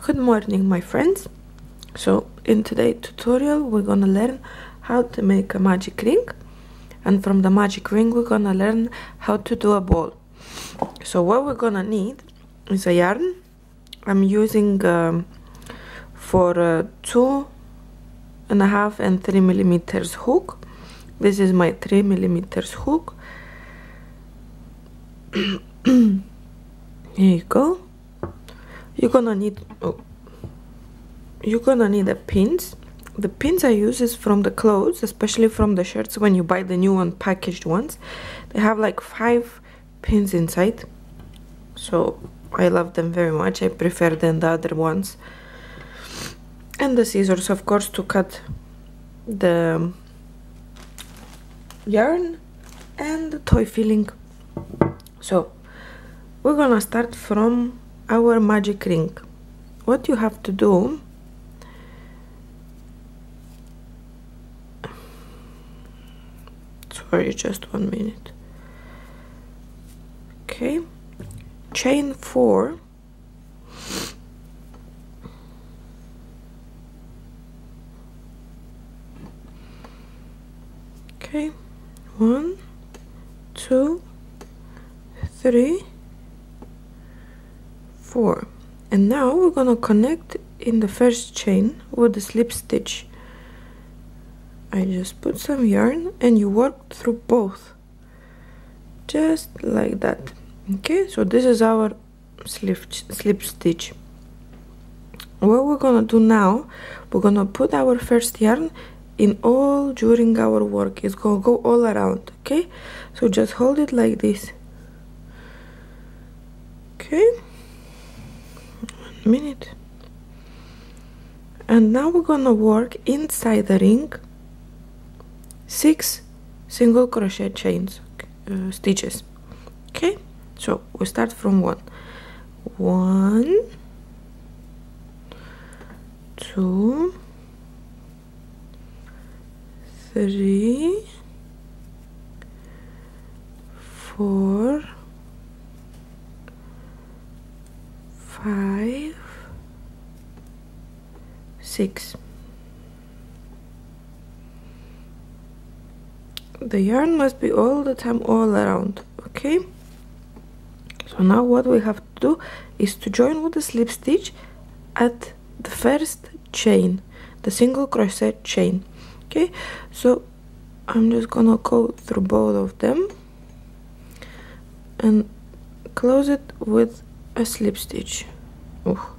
Good morning, my friends. So in today's tutorial we're gonna learn how to make a magic ring, and from the magic ring we're gonna learn how to do a ball. So what we're gonna need is a yarn. I'm using for 2.5 and 3 millimeters hook. This is my 3 millimeters hook. Here you go. You're gonna need the pins. The pins I use is from the clothes, especially from the shirts when you buy the new one, packaged ones. They have like 5 pins inside, so I love them very much. I prefer than the other ones. And the scissors, of course, to cut the yarn and the toy filling. So we're gonna start from our magic ring. What you have to do, sorry, just 1 minute. Okay, chain 4, okay, 1, 2, 3, 4, and now we're gonna connect in the first chain with the slip stitch. I just put some yarn and you work through both, just like that. Okay, so this is our slip stitch. What we're gonna do now, we're gonna put our first yarn in all during our work. It's gonna go all around. Okay, so just hold it like this. Okay, 1 minute. And now we're gonna work inside the ring 6 single crochet chains, stitches. Okay, so we start from 1, 2, 3, 4, 5, 6. The yarn must be all the time all around. Okay, so now what we have to do is to join with the slip stitch at the first chain, the single crochet chain. Okay, so I'm just gonna go through both of them and close it with a slip stitch. Oh,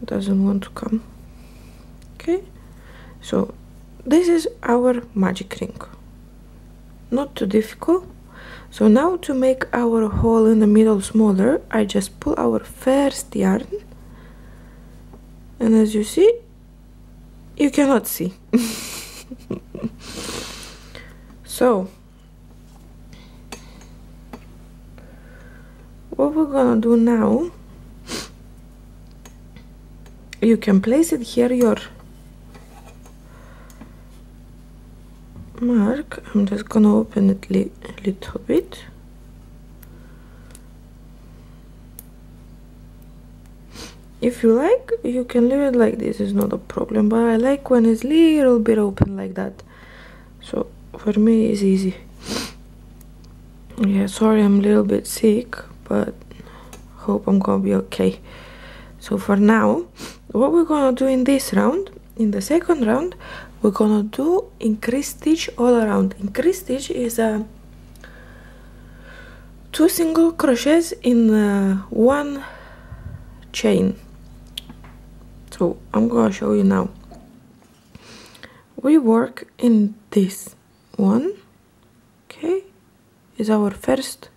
doesn't want to come. Okay, so this is our magic ring, not too difficult. So now to make our hole in the middle smaller, I just pull our first yarn, and as you see, you cannot see. So what we're gonna do now, you can place it here, your mark. I'm just gonna open it a little bit. If you like, you can leave it like this, it's not a problem, but I like when it's little bit open like that. So for me it's easy. Yeah, sorry, I'm a little bit sick, but hope I'm gonna be okay. So for now, what we're gonna do in this round, in the second round, we're gonna do increase stitch all around. Increase stitch is 2 single crochets in 1 chain. So I'm gonna show you now. We work in this one. Okay, is our first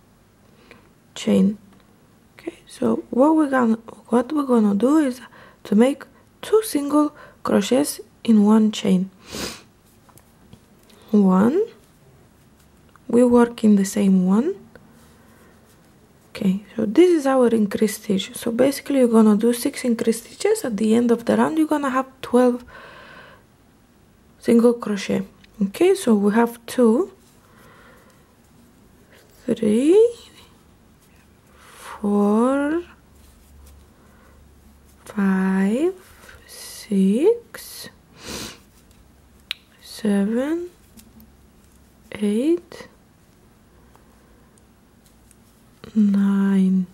chain. Okay, so what we're gonna do is to make 2 single crochets in 1 chain. 1, we work in the same one. Okay, so this is our increase stitch. So basically you're gonna do 6 increase stitches. At the end of the round you're gonna have 12 single crochet. Okay, so we have 2, 3, 4, 5, 6, 7, 8, 9.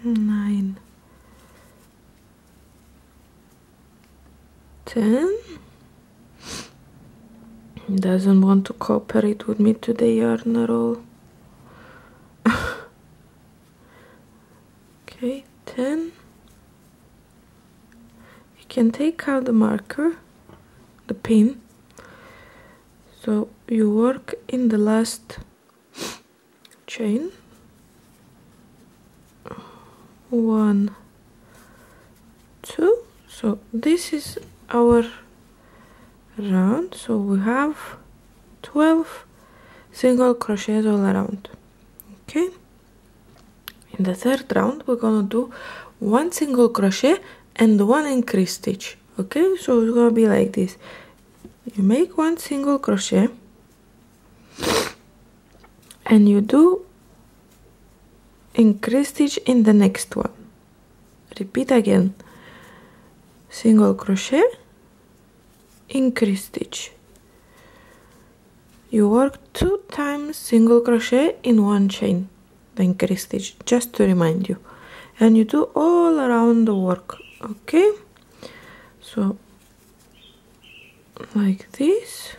9, 10. Doesn't want to cooperate with me today, yarn at all. Okay, 10. You can take out the marker, the pin, so you work in the last chain. 1, 2. So this is our round, so we have 12 single crochets all around. Okay, in the third round we're gonna do 1 single crochet and 1 increase stitch. Okay, so it's gonna be like this. You make 1 single crochet and you do increase stitch in the next one. Repeat again. Single crochet, increase stitch. You work 2 times single crochet in 1 chain, the increase stitch, just to remind you, and you do all around the work. Okay, so like this.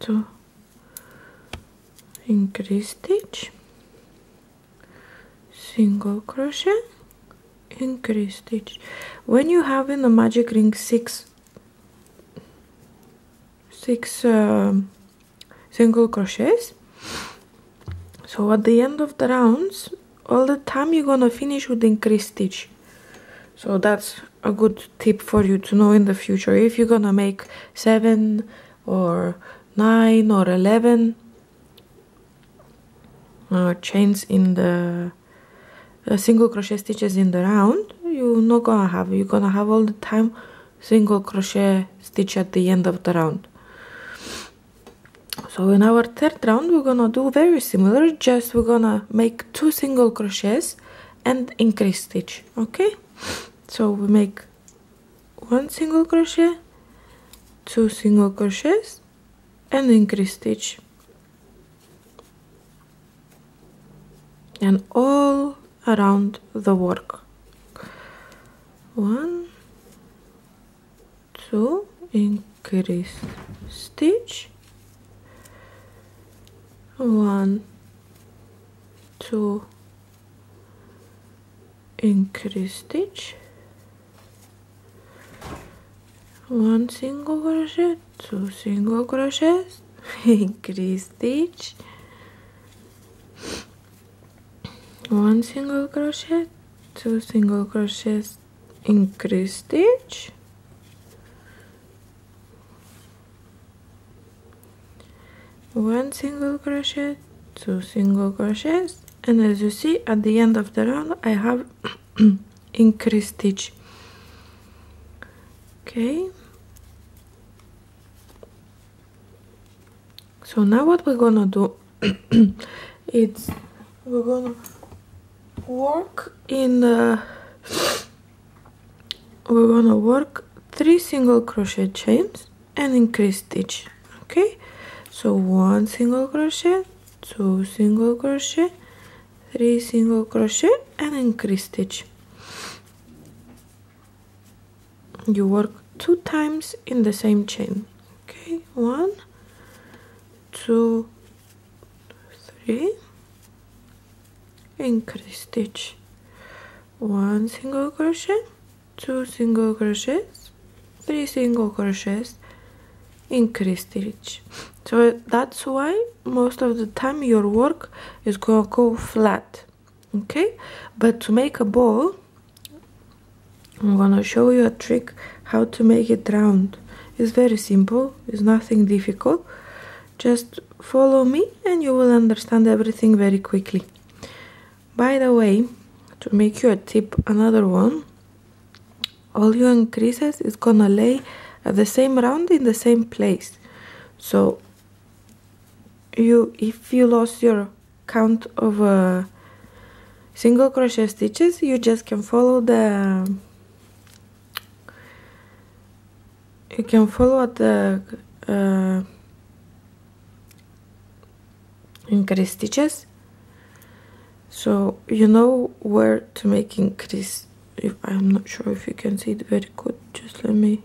So increase stitch, single crochet, increase stitch. When you have in the magic ring six single crochets, so at the end of the rounds, all the time you're gonna finish with increase stitch. So that's a good tip for you to know in the future. If you're gonna make 7 or 9 or 11 chains in the single crochet stitches in the round, you're not gonna have. You're gonna have all the time single crochet stitch at the end of the round. So in our third round we're gonna do very similar, just we're gonna make 2 single crochets and increase stitch. Okay, so we make 1 single crochet, 2 single crochets and increase stitch, and all around the work. 1, 2, increase stitch, 1, 2, increase stitch, 1 single crochet, 2 single crochets, increase stitch, 1 single crochet, 2 single crochets, increase stitch, 1 single crochet, 2 single crochets, and as you see at the end of the round I have increase stitch. Okay, so now what we're gonna do is we're gonna work in we're gonna work 3 single crochet chains and increase stitch. Okay, so 1 single crochet, 2 single crochet, 3 single crochet and increase stitch. You work 2 times in the same chain. Okay, 1, 2, 3, increase stitch, 1 single crochet, 2 single crochets, 3 single crochets, increase stitch. So that's why most of the time your work is gonna go flat. Okay, but to make a ball, I'm gonna show you a trick how to make it round. It's very simple, it's nothing difficult. Just follow me and you will understand everything very quickly. By the way, to make you a tip, another one, all your increases is gonna lay at the same round in the same place. So if you lost your count of single crochet stitches, you just can follow the increase stitches, so you know where to make increase. If I'm not sure if you can see it very good, just let me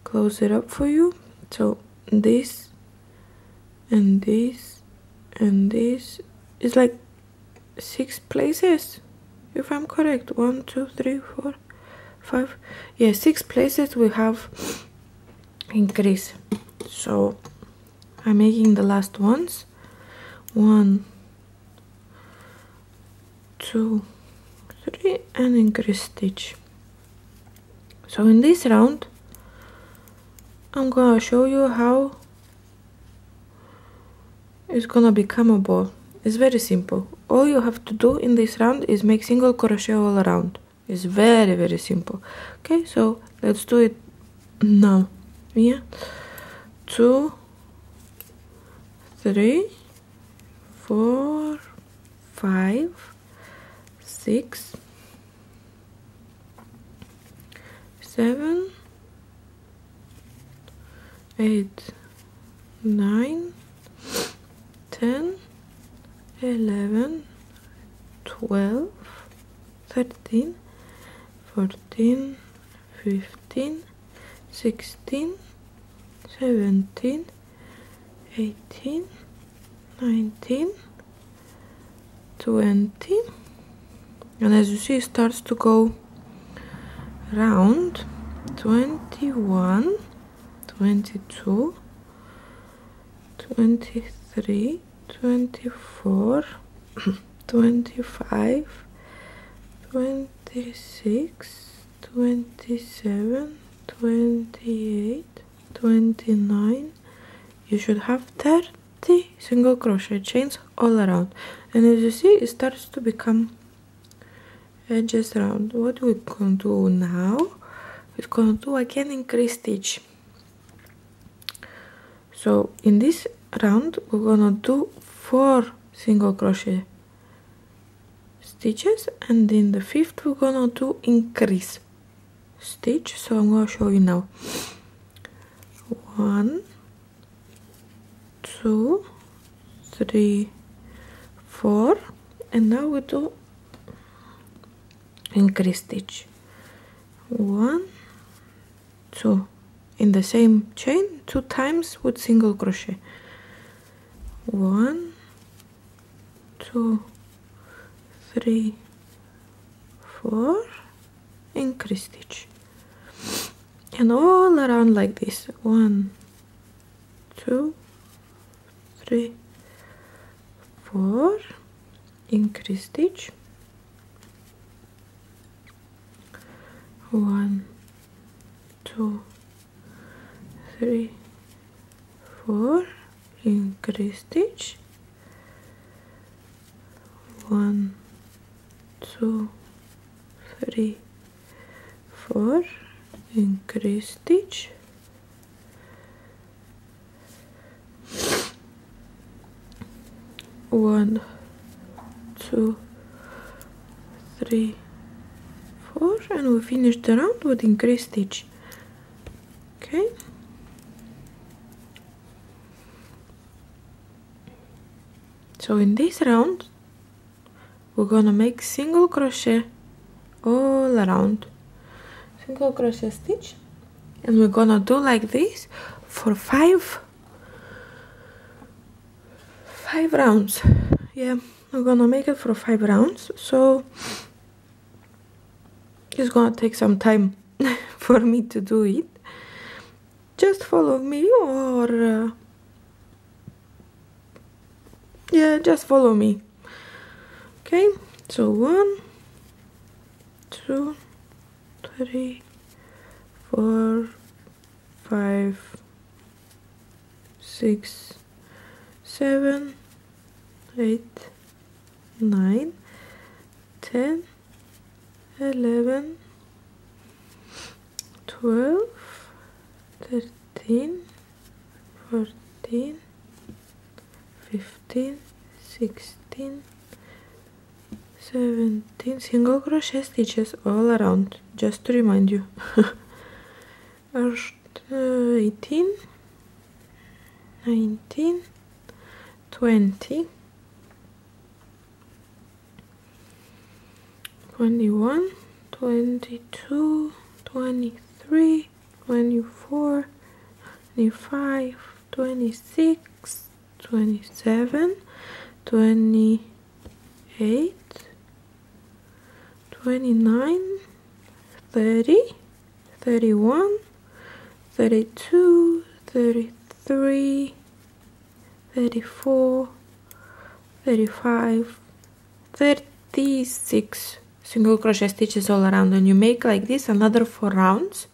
close it up for you. So this and this and this is like 6 places, if I'm correct. 1, 2, 3, 4, 5, yeah, 6 places we have increase. So I'm making the last ones. 1, 2, 3, and increase stitch. So in this round I'm gonna show you how it's gonna become a ball. It's very simple. All you have to do in this round is make single crochet all around. It's very simple. Okay, so let's do it now. Yeah, 2, 3, 4, 5, 6, 7, 8, 9, 10, 11, 12, 13, 14, 15, 16, 17, 18, 19, 20, and as you see it starts to go round. 21, 22, 23, 24, 25, 26, 27, 28, 29. You should have 30 single crochet chains all around, and as you see it starts to become edges round. What we're gonna do now, we're gonna do again increase stitch. So in this round we're gonna do 4 single crochet stitches, and in the 5th we're gonna do increase stitch. So I'm gonna show you now. 1, 2, 3, 4, and now we do increase stitch. 1, 2 in the same chain 2 times with single crochet. 1, 2, 3, 4, increase stitch, and all around like this. 1, 2, 3, 4, increase stitch. 1, 2, 3, 4, increase stitch. 1, 2, 3, 4, increase stitch. 1, 2, 3, 4, and we finish the round with increase stitch. Okay, so in this round we're gonna make single crochet all around, single crochet stitch, and we're gonna do like this for 5 rounds. Yeah, we're gonna make it for 5 rounds, so it's gonna take some time for me to do it. Just follow me, or yeah, just follow me. Okay, so 1, 2, 3, 4, 5, 6, 7, 8, 9, 10, 11, 12, 13, 14, 15, 16, 17 single crochet stitches all around, just to remind you. 18, 19, 20, 21, 22, 23, 24, 25, 26, 27, 28, 29, 30, 31, 32, 33, 34, 35, 36 single crochet stitches all around, and you make like this another 4 rounds